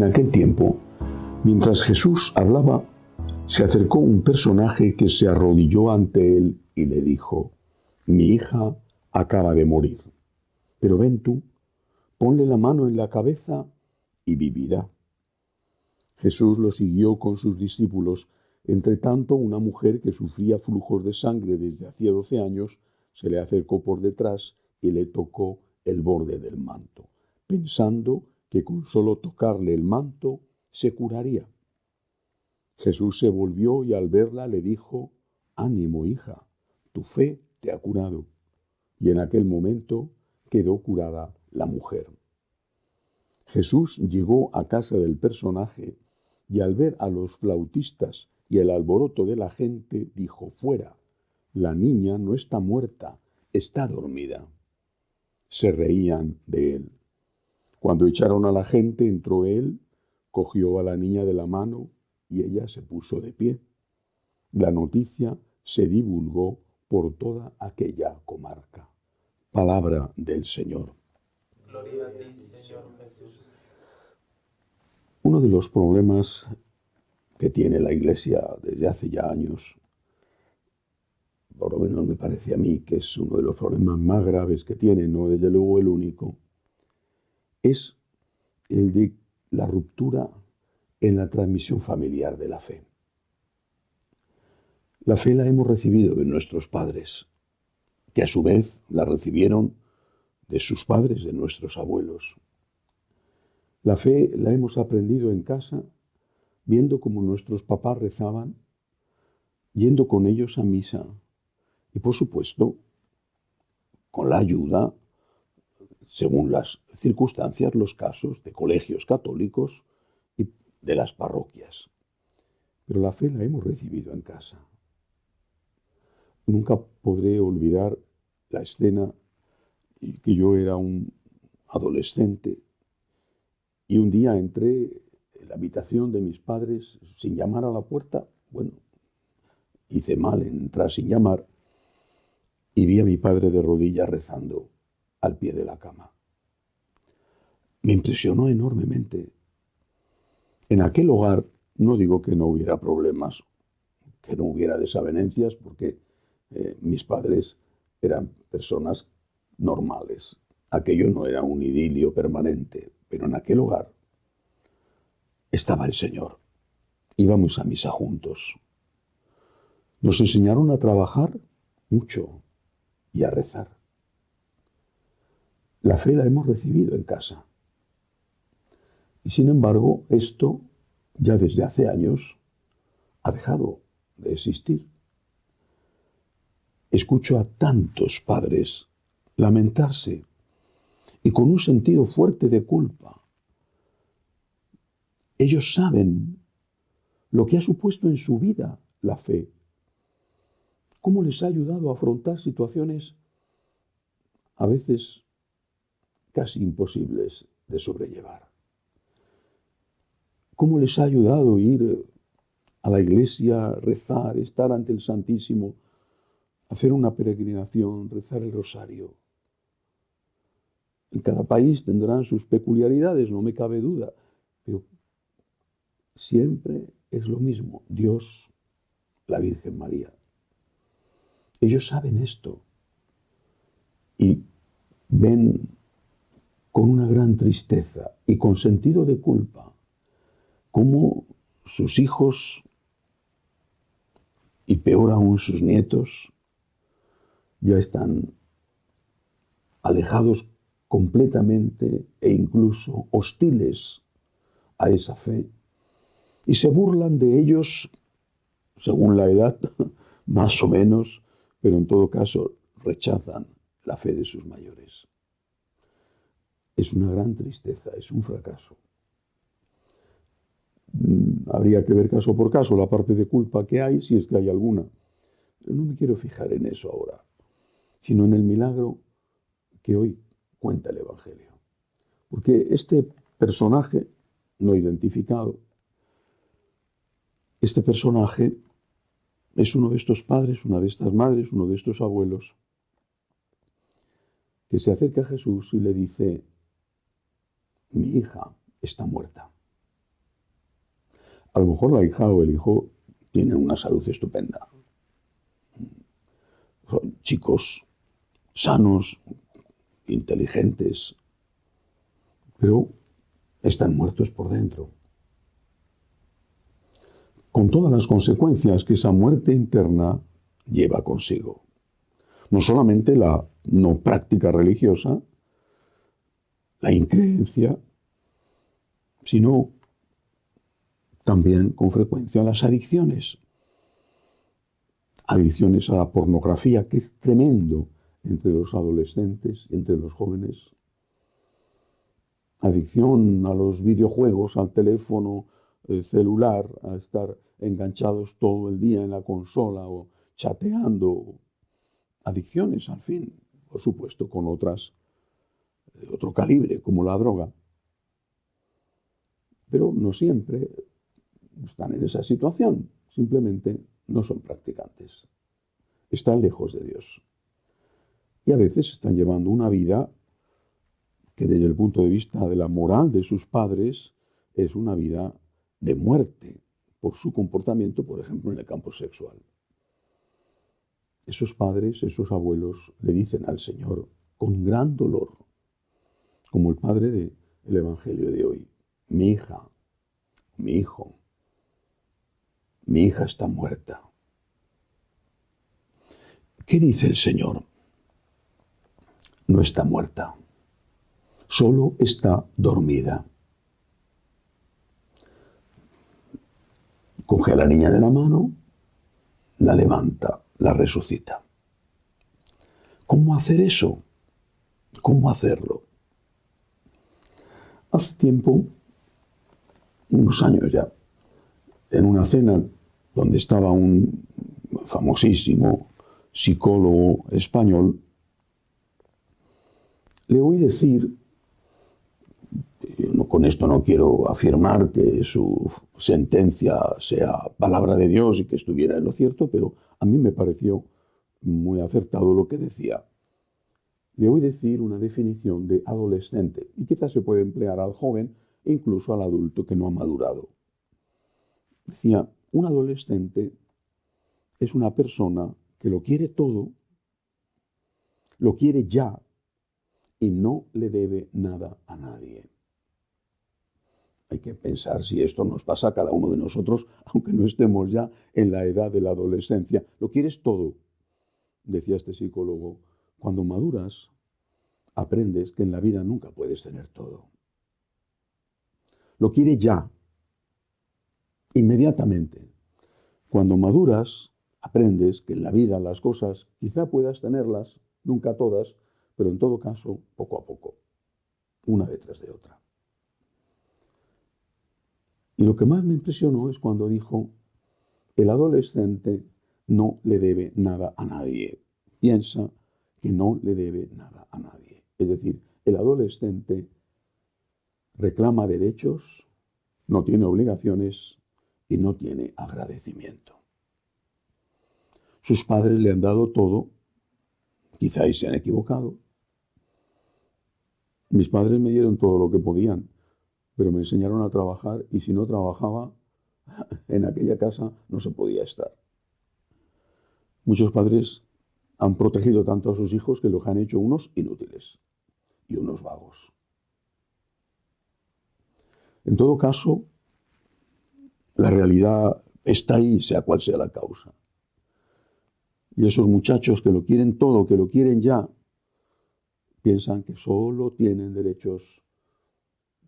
En aquel tiempo, mientras Jesús hablaba, se acercó un personaje que se arrodilló ante él y le dijo: «Mi hija acaba de morir, pero ven tú, ponle la mano en la cabeza y vivirá». Jesús lo siguió con sus discípulos. Entretanto, una mujer que sufría flujos de sangre desde hacía 12 años se le acercó por detrás y le tocó el borde del manto, pensando que con solo tocarle el manto se curaría. Jesús se volvió y al verla le dijo: «Ánimo, hija, tu fe te ha curado». Y en aquel momento quedó curada la mujer. Jesús llegó a casa del personaje y al ver a los flautistas y el alboroto de la gente, dijo: «Fuera, la niña no está muerta, está dormida». Se reían de él. Cuando echaron a la gente, entró él, cogió a la niña de la mano y ella se puso de pie. La noticia se divulgó por toda aquella comarca. Palabra del Señor. Gloria a ti, Señor Jesús. Uno de los problemas que tiene la Iglesia desde hace ya años, por lo menos me parece a mí que es uno de los problemas más graves que tiene, no desde luego el único, es el de la ruptura en la transmisión familiar de la fe. La fe la hemos recibido de nuestros padres, que a su vez la recibieron de sus padres, de nuestros abuelos. La fe la hemos aprendido en casa, viendo cómo nuestros papás rezaban, yendo con ellos a misa y, por supuesto, con la ayuda, según las circunstancias, los casos de colegios católicos y de las parroquias. Pero la fe la hemos recibido en casa. Nunca podré olvidar la escena que yo era un adolescente y un día entré en la habitación de mis padres sin llamar a la puerta. Bueno, hice mal en entrar sin llamar y vi a mi padre de rodillas rezando al pie de la cama. Me impresionó enormemente. En aquel hogar no digo que no hubiera problemas, que no hubiera desavenencias, porque mis padres eran personas normales. Aquello no era un idilio permanente, pero en aquel hogar estaba el Señor. Íbamos a misa juntos. Nos enseñaron a trabajar mucho y a rezar. La fe la hemos recibido en casa. Y sin embargo, esto ya desde hace años ha dejado de existir. Escucho a tantos padres lamentarse y con un sentido fuerte de culpa. Ellos saben lo que ha supuesto en su vida la fe, cómo les ha ayudado a afrontar situaciones a veces casi imposibles de sobrellevar. Cómo les ha ayudado ir a la iglesia, rezar, estar ante el Santísimo, hacer una peregrinación, rezar el rosario. En cada país tendrán sus peculiaridades, no me cabe duda, pero siempre es lo mismo: Dios, la Virgen María. Ellos saben esto y ven con una gran tristeza y con sentido de culpa cómo sus hijos, y peor aún sus nietos, ya están alejados completamente e incluso hostiles a esa fe, y se burlan de ellos según la edad, más o menos, pero en todo caso rechazan la fe de sus mayores. Es una gran tristeza, es un fracaso. Habría que ver caso por caso la parte de culpa que hay, si es que hay alguna. Pero no me quiero fijar en eso ahora, sino en el milagro que hoy cuenta el Evangelio. Porque este personaje no identificado, este personaje es uno de estos padres, una de estas madres, uno de estos abuelos, que se acerca a Jesús y le dice: «Mi hija está muerta». A lo mejor la hija o el hijo tienen una salud estupenda. Son chicos sanos, inteligentes, pero están muertos por dentro. Con todas las consecuencias que esa muerte interna lleva consigo. No solamente la no práctica religiosa, la increencia, sino también con frecuencia las adicciones. Adicciones a la pornografía, que es tremendo entre los adolescentes, entre los jóvenes. Adicción a los videojuegos, al teléfono celular, a estar enganchados todo el día en la consola o chateando. Adicciones, al fin, por supuesto, con otras de otro calibre, como la droga. Pero no siempre están en esa situación, simplemente no son practicantes. Están lejos de Dios. Y a veces están llevando una vida que desde el punto de vista de la moral de sus padres es una vida de muerte por su comportamiento, por ejemplo, en el campo sexual. Esos padres, esos abuelos le dicen al Señor con gran dolor, como el padre del Evangelio de hoy: mi hija, mi hijo, mi hija está muerta. ¿Qué dice el Señor? No está muerta, solo está dormida. Coge a la niña de la mano, la levanta, la resucita. ¿Cómo hacer eso? ¿Cómo hacerlo? Hace tiempo, unos años ya, en una cena donde estaba un famosísimo psicólogo español, le oí decir, con esto no quiero afirmar que su sentencia sea palabra de Dios y que estuviera en lo cierto, pero a mí me pareció muy acertado lo que decía. Le oí decir una definición de adolescente, y quizás se puede emplear al joven e incluso al adulto que no ha madurado. Decía, un adolescente es una persona que lo quiere todo, lo quiere ya y no le debe nada a nadie. Hay que pensar si esto nos pasa a cada uno de nosotros, aunque no estemos ya en la edad de la adolescencia. Lo quieres todo, decía este psicólogo. Cuando maduras, aprendes que en la vida nunca puedes tener todo. Lo quieres ya, inmediatamente. Cuando maduras, aprendes que en la vida las cosas quizá puedas tenerlas, nunca todas, pero en todo caso, poco a poco, una detrás de otra. Y lo que más me impresionó es cuando dijo, el adolescente no le debe nada a nadie. Piensa que no le debe nada a nadie. Es decir, el adolescente reclama derechos, no tiene obligaciones y no tiene agradecimiento. Sus padres le han dado todo, quizá se han equivocado. Mis padres me dieron todo lo que podían, pero me enseñaron a trabajar y si no trabajaba, en aquella casa no se podía estar. Muchos padres han protegido tanto a sus hijos que los han hecho unos inútiles y unos vagos. En todo caso, la realidad está ahí, sea cual sea la causa. Y esos muchachos que lo quieren todo, que lo quieren ya, piensan que solo tienen derechos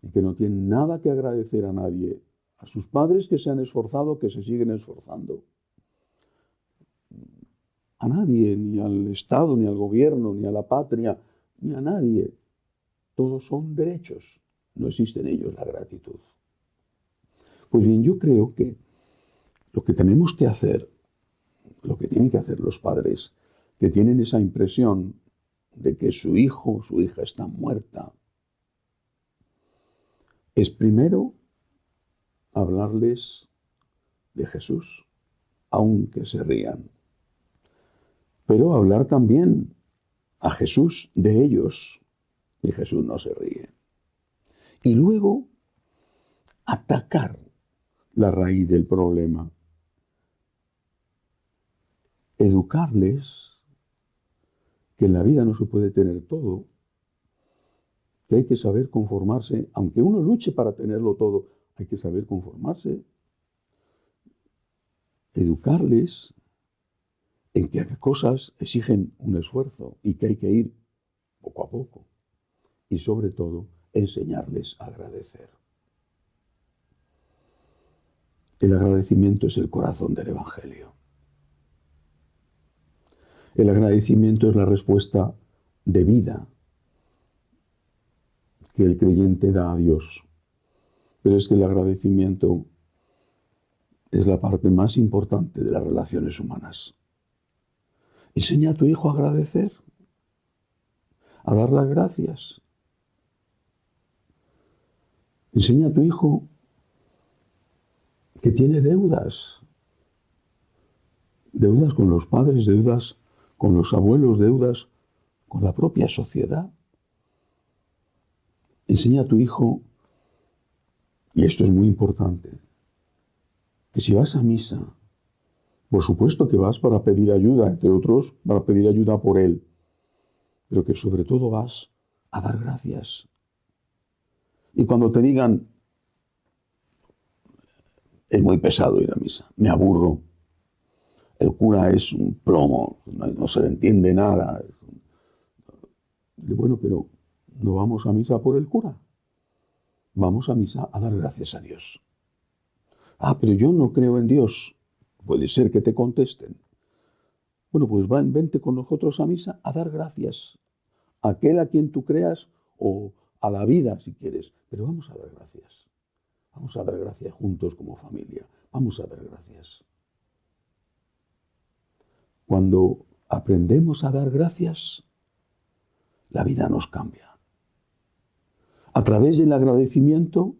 y que no tienen nada que agradecer a nadie, a sus padres que se han esforzado, que se siguen esforzando. A nadie, ni al Estado, ni al gobierno, ni a la patria, ni a nadie. Todos son derechos. No existe en ellos la gratitud. Pues bien, yo creo que lo que tenemos que hacer, lo que tienen que hacer los padres, que tienen esa impresión de que su hijo, su hija está muerta, es primero hablarles de Jesús, aunque se rían. Pero hablar también a Jesús de ellos, y Jesús no se ríe. Y luego atacar la raíz del problema. Educarles que en la vida no se puede tener todo, que hay que saber conformarse, aunque uno luche para tenerlo todo, hay que saber conformarse. Educarles en que las cosas exigen un esfuerzo y que hay que ir poco a poco. Y sobre todo, enseñarles a agradecer. El agradecimiento es el corazón del Evangelio. El agradecimiento es la respuesta de vida que el creyente da a Dios. Pero es que el agradecimiento es la parte más importante de las relaciones humanas. Enseña a tu hijo a agradecer, a dar las gracias. Enseña a tu hijo que tiene deudas. Deudas con los padres, deudas con los abuelos, deudas con la propia sociedad. Enseña a tu hijo, y esto es muy importante, que si vas a misa, por supuesto que vas para pedir ayuda, entre otros, para pedir ayuda por él, pero que sobre todo vas a dar gracias. Y cuando te digan, es muy pesado ir a misa, me aburro, el cura es un plomo, no se le entiende nada. Bueno, pero no vamos a misa por el cura, vamos a misa a dar gracias a Dios. Ah, pero yo no creo en Dios. Puede ser que te contesten. Bueno, pues vente con nosotros a misa a dar gracias. A aquel a quien tú creas o a la vida si quieres. Pero vamos a dar gracias. Vamos a dar gracias juntos como familia. Vamos a dar gracias. Cuando aprendemos a dar gracias, la vida nos cambia. A través del agradecimiento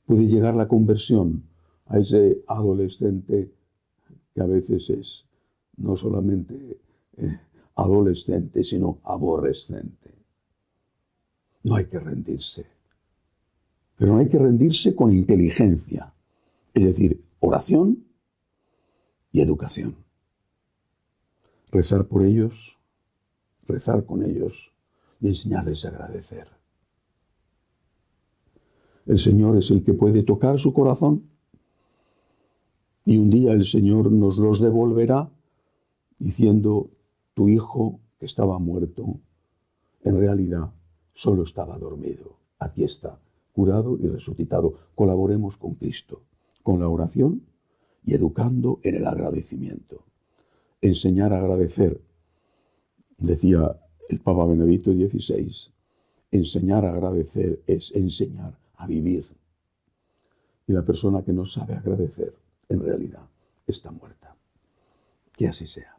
puede llegar la conversión a ese adolescente que a veces es no solamente adolescente, sino aborrecente. No hay que rendirse. Pero no hay que rendirse con inteligencia. Es decir, oración y educación. Rezar por ellos, rezar con ellos y enseñarles a agradecer. El Señor es el que puede tocar su corazón y un día el Señor nos los devolverá diciendo, tu hijo que estaba muerto, en realidad solo estaba dormido. Aquí está, curado y resucitado. Colaboremos con Cristo, con la oración y educando en el agradecimiento. Enseñar a agradecer, decía el Papa Benedicto XVI, enseñar a agradecer es enseñar a vivir. Y la persona que no sabe agradecer, en realidad, está muerta. Que así sea.